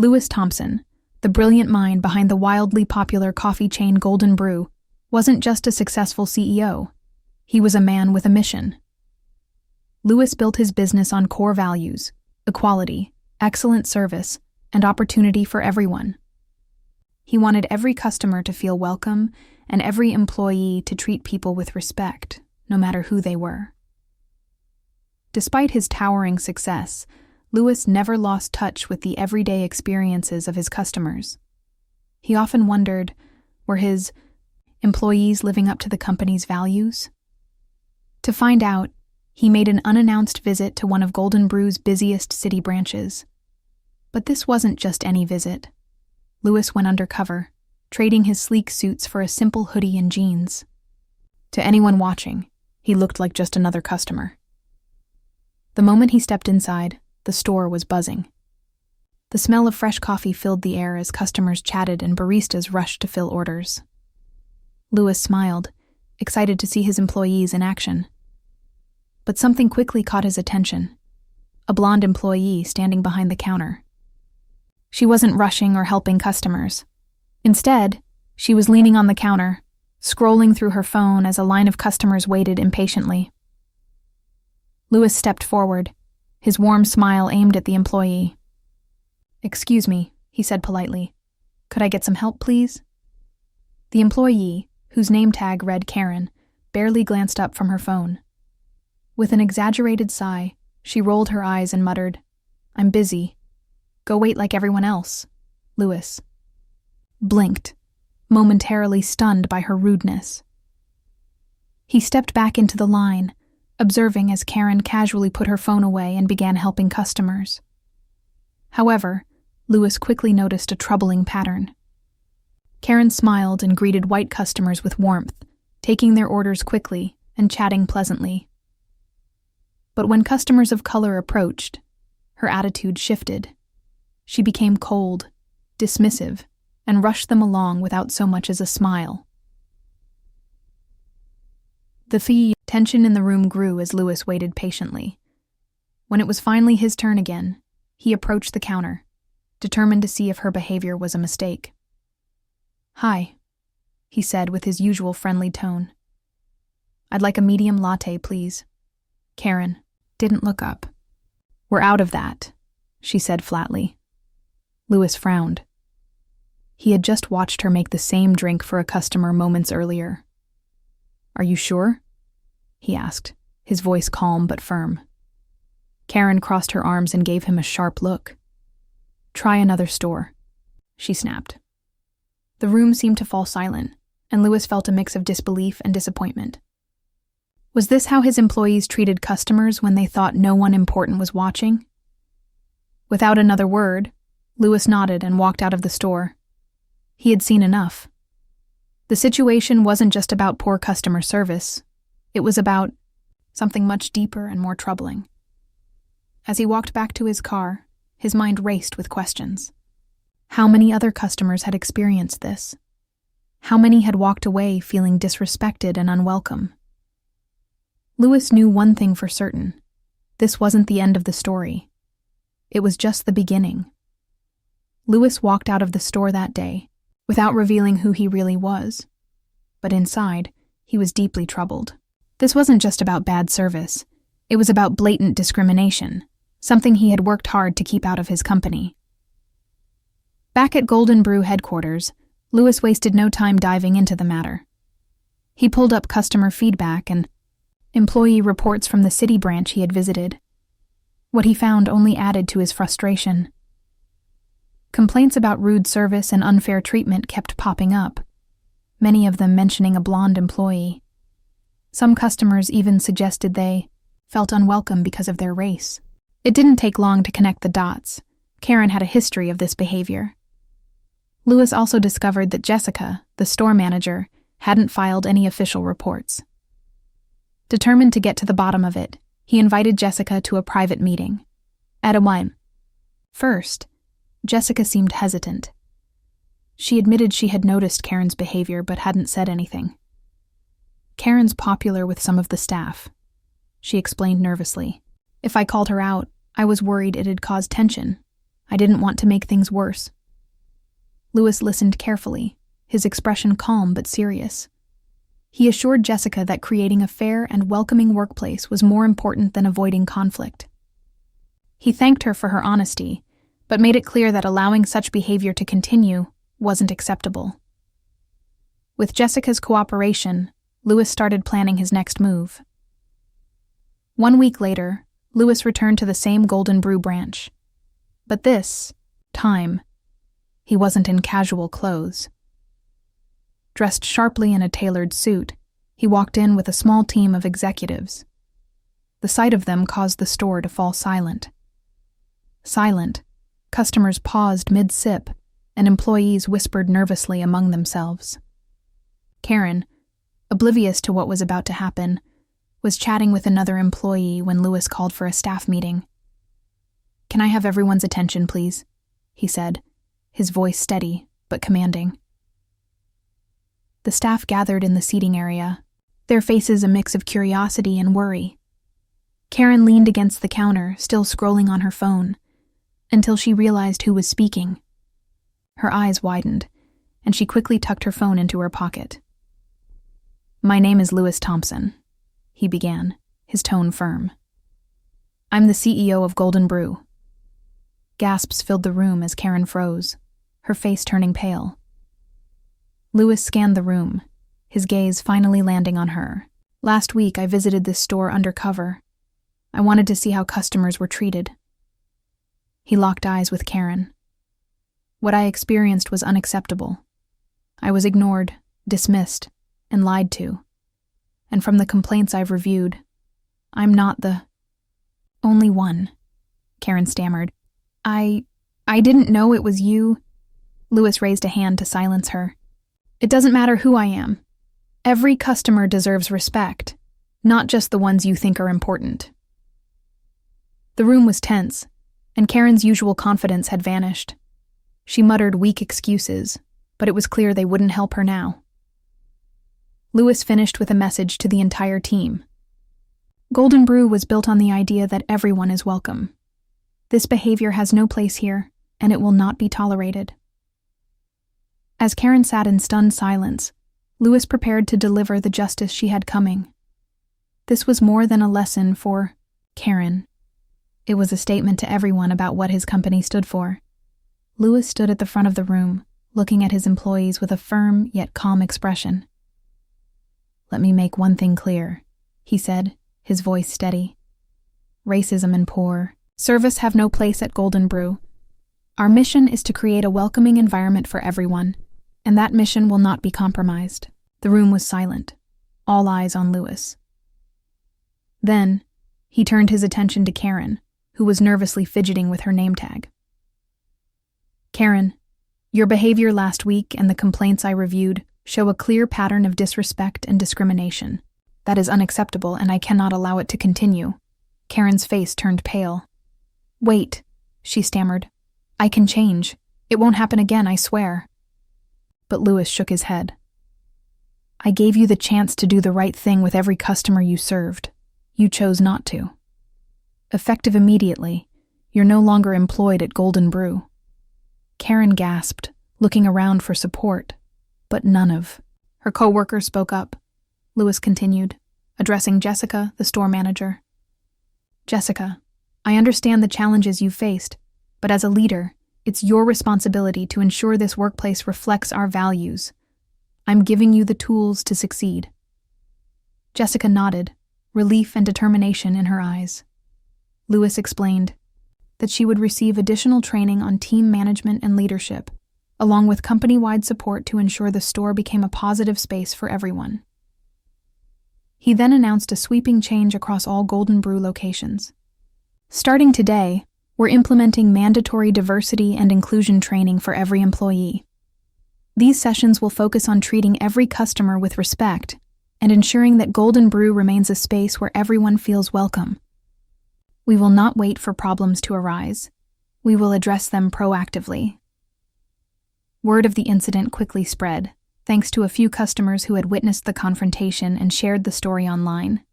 Louis Thompson, the brilliant mind behind the wildly popular coffee chain Golden Brew, wasn't just a successful CEO. He was a man with a mission. Louis built his business on core values: equality, excellent service, and opportunity for everyone. He wanted every customer to feel welcome and every employee to treat people with respect, no matter who they were. Despite his towering success, Louis never lost touch with the everyday experiences of his customers. He often wondered, were his employees living up to the company's values? To find out, he made an unannounced visit to one of Golden Brew's busiest city branches. But this wasn't just any visit. Louis went undercover, trading his sleek suits for a simple hoodie and jeans. To anyone watching, he looked like just another customer. The moment he stepped inside, the store was buzzing. The smell of fresh coffee filled the air as customers chatted and baristas rushed to fill orders. Louis smiled, excited to see his employees in action. But something quickly caught his attention: a blonde employee standing behind the counter. She wasn't rushing or helping customers. Instead, she was leaning on the counter, scrolling through her phone as a line of customers waited impatiently. Louis stepped forward, his warm smile aimed at the employee. "Excuse me," he said politely. "Could I get some help, please?" The employee, whose name tag read Karen, barely glanced up from her phone. With an exaggerated sigh, she rolled her eyes and muttered, "I'm busy. Go wait like everyone else." Louis blinked, momentarily stunned by her rudeness. He stepped back into the line, observing as Karen casually put her phone away and began helping customers. However, Louis quickly noticed a troubling pattern. Karen smiled and greeted white customers with warmth, taking their orders quickly and chatting pleasantly. But when customers of color approached, her attitude shifted. She became cold, dismissive, and rushed them along without so much as a smile. The tension in the room grew as Louis waited patiently. When it was finally his turn again, he approached the counter, determined to see if her behavior was a mistake. "Hi," he said with his usual friendly tone. "I'd like a medium latte, please." Karen didn't look up. "We're out of that," she said flatly. Louis frowned. He had just watched her make the same drink for a customer moments earlier. "Are you sure?" he asked, his voice calm but firm. Karen crossed her arms and gave him a sharp look. "Try another store," she snapped. The room seemed to fall silent, and Louis felt a mix of disbelief and disappointment. Was this how his employees treated customers when they thought no one important was watching? Without another word, Louis nodded and walked out of the store. He had seen enough. The situation wasn't just about poor customer service. It was about something much deeper and more troubling. As he walked back to his car, his mind raced with questions. How many other customers had experienced this? How many had walked away feeling disrespected and unwelcome? Louis knew one thing for certain. This wasn't the end of the story. It was just the beginning. Louis walked out of the store that day, without revealing who he really was. But inside, he was deeply troubled. This wasn't just about bad service. It was about blatant discrimination, something he had worked hard to keep out of his company. Back at Golden Brew headquarters, Louis wasted no time diving into the matter. He pulled up customer feedback and employee reports from the city branch he had visited. What he found only added to his frustration. Complaints about rude service and unfair treatment kept popping up, many of them mentioning a blonde employee. Some customers even suggested they felt unwelcome because of their race. It didn't take long to connect the dots. Karen had a history of this behavior. Louis also discovered that Jessica, the store manager, hadn't filed any official reports. Determined to get to the bottom of it, he invited Jessica to a private meeting. At a while. First, Jessica seemed hesitant. She admitted she had noticed Karen's behavior but hadn't said anything. "Karen's popular with some of the staff," she explained nervously. "If I called her out, I was worried it'd cause tension. I didn't want to make things worse. Louis listened carefully, his expression calm but serious. He assured Jessica that creating a fair and welcoming workplace was more important than avoiding conflict. He thanked her for her honesty, but made it clear that allowing such behavior to continue wasn't acceptable. With Jessica's cooperation, Louis started planning his next move. 1 week later, Louis returned to the same Golden Brew branch. But this time, he wasn't in casual clothes. Dressed sharply in a tailored suit, he walked in with a small team of executives. The sight of them caused the store to fall silent. Silent, customers paused mid-sip, and employees whispered nervously among themselves. Karen, oblivious to what was about to happen, was chatting with another employee when Louis called for a staff meeting. "Can I have everyone's attention, please?" he said, his voice steady but commanding. The staff gathered in the seating area, their faces a mix of curiosity and worry. Karen leaned against the counter, still scrolling on her phone, until she realized who was speaking. Her eyes widened, and she quickly tucked her phone into her pocket. "My name is Louis Thompson," he began, his tone firm. "I'm the CEO of Golden Brew." Gasps filled the room as Karen froze, her face turning pale. Louis scanned the room, his gaze finally landing on her. "Last week I visited this store Undercover. I wanted to see how customers were treated." He locked eyes with Karen. "What I experienced was unacceptable. I was ignored, dismissed, and lied to. And from the complaints I've reviewed, I'm not the only one," Karen stammered. I didn't know it was you." Louis raised a hand to silence her. "It doesn't matter who I am. Every customer deserves respect, not just the ones you think are important." The room was tense, and Karen's usual confidence had vanished. She muttered weak excuses, but it was clear they wouldn't help her now. Louis finished with a message to the entire team. Golden Brew was built on the idea that everyone is welcome. This behavior has no place here, and it will not be tolerated. As Karen sat in stunned silence, Louis prepared to deliver the justice she had coming. This was more than a lesson for Karen. It was a statement to everyone about what his company stood for. Louis stood at the front of the room, looking at his employees with a firm yet calm expression. "Let me make one thing clear," he said, his voice steady. "Racism and poor service have no place at Golden Brew. Our mission is to create a welcoming environment for everyone, and that mission will not be compromised." The room was silent, all eyes on Louis. Then, he turned his attention to Karen, who was nervously fidgeting with her name tag. "Karen, your behavior last week and the complaints I reviewed show a clear pattern of disrespect and discrimination. That is unacceptable, and I cannot allow it to continue." Karen's face turned pale. "Wait," she stammered. "I can change. It won't happen again, I swear." But Louis shook his head. "I gave you the chance to do the right thing with every customer you served. You chose not to. Effective immediately, you're no longer employed at Golden Brew." Karen gasped, looking around for support, but none of her co-workers spoke up. Louis continued, addressing Jessica, the store manager. "Jessica, I understand the challenges you've faced, but as a leader, it's your responsibility to ensure this workplace reflects our values. I'm giving you the tools to succeed." Jessica nodded, relief and determination in her eyes. Louis explained that she would receive additional training on team management and leadership, along with company-wide support to ensure the store became a positive space for everyone. He then announced a sweeping change across all Golden Brew locations. "Starting today, we're implementing mandatory diversity and inclusion training for every employee. These sessions will focus on treating every customer with respect and ensuring that Golden Brew remains a space where everyone feels welcome. We will not wait for problems to arise. We will address them proactively." Word of the incident quickly spread, thanks to a few customers who had witnessed the confrontation and shared the story online.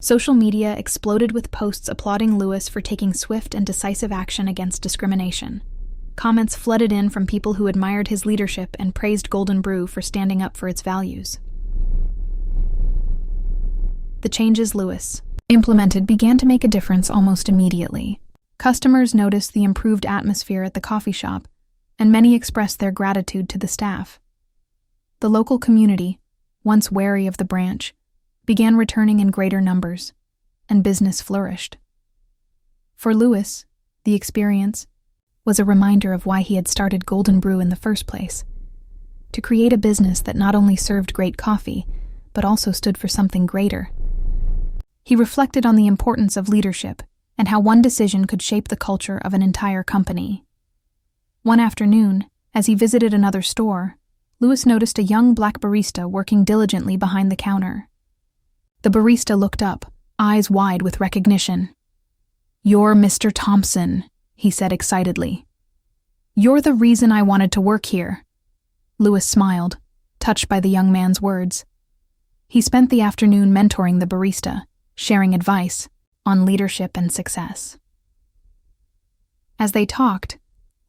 Social media exploded with posts applauding Lewis for taking swift and decisive action against discrimination. Comments flooded in from people who admired his leadership and praised Golden Brew for standing up for its values. The changes Lewis implemented began to make a difference almost immediately. Customers noticed the improved atmosphere at the coffee shop, and many expressed their gratitude to the staff. The local community, once wary of the branch, began returning in greater numbers, and business flourished. For Lewis, the experience was a reminder of why he had started Golden Brew in the first place: to create a business that not only served great coffee, but also stood for something greater. He reflected on the importance of leadership and how one decision could shape the culture of an entire company. One afternoon, as he visited another store, Lewis noticed a young black barista working diligently behind the counter. The barista looked up, eyes wide with recognition. "You're Mr. Thompson," he said excitedly. "You're the reason I wanted to work here." Lewis smiled, touched by the young man's words. He spent the afternoon mentoring the barista, sharing advice on leadership and success. As they talked,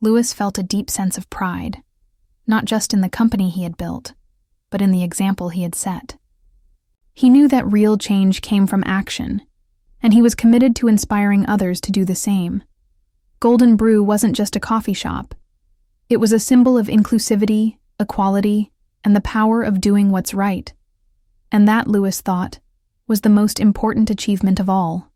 Lewis felt a deep sense of pride, not just in the company he had built, but in the example he had set. He knew that real change came from action, and he was committed to inspiring others to do the same. Golden Brew wasn't just a coffee shop. It was a symbol of inclusivity, equality, and the power of doing what's right. And that, Lewis thought, was the most important achievement of all.